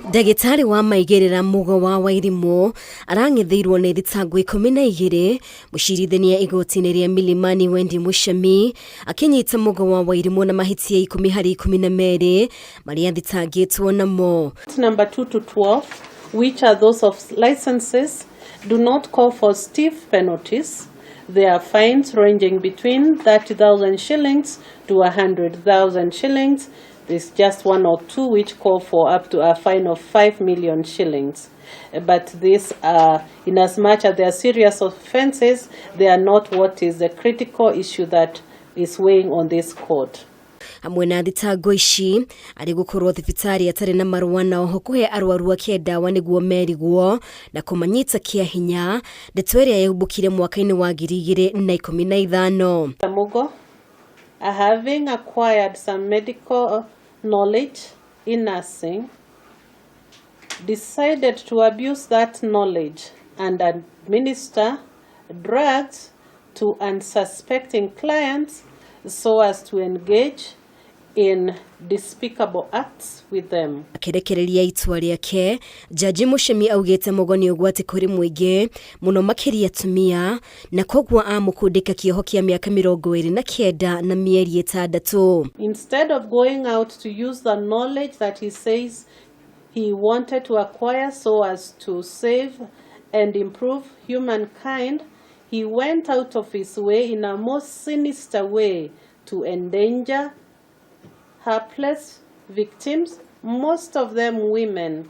Ndagitari wa maigirira Mugo wa Wairimu arang'ethirwo nĩ thitango 12 mũcirithania igoti-inĩ rĩa Milimani Wendi Mushami akinyita Mugo wa Wairimu na mahitia 10/12 marĩa thitangĩtwo namo. Number 2 to 12, which are those of licenses, do not call for stiff penalties. There are fines ranging between 30,000 shillings to 100,000 shillings. There's just one or two which call for up to a fine of 5 million shillings. But these are, in as much as they are serious offences, they are not what is the critical issue that is weighing on this court. Hamwe na thitango ici ari gukorwo thibitari atari na marua na oho kuhe arwaru ndawa niguo merigwo na kumanyita kiahinya ndeto ĩrĩa yahubukire mwaka-inĩ wa 2015. Mugo, having acquired some medical knowledge in nursing, decided to abuse that knowledge and administer drugs to unsuspecting clients so as to engage in despicable acts with them. Akirekereria itua rĩake, Jaji Mushami augĩte Mugo nĩ ũgwati kũrĩ mũingĩ mũno makĩria atumia na koguo amũkundĩka kioho kĩa miaka 29 na mieri 6. Instead of going out to use the knowledge that he says he wanted to acquire so as to save and improve humankind, he went out of his way in a most sinister way to endanger helpless victims, most of them women,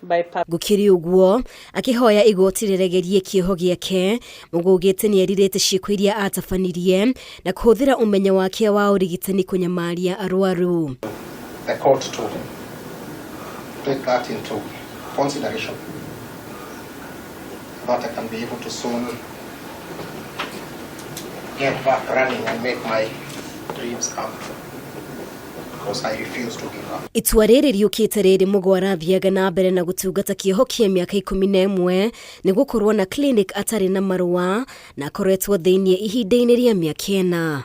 by gukiri uguo akihoya igoti riregerie kioho giake. Mugo ugite ni eririte ciiko iria atabanirie na kuhuthira umenya wake wa urigitani kunyamaria arwaru. The court to take that into consideration, that I can be able to soon get back running and make my dreams come true. I refuse to give up. Itua rĩrĩ riũkĩte rĩrĩ Mugo arathiaga na mbere na gũtungata kioho kĩa miaka 11 nĩ gukorwo na clinic atari na marua na akoretwo thĩinĩ ihinda-inĩ rĩa miaka 4.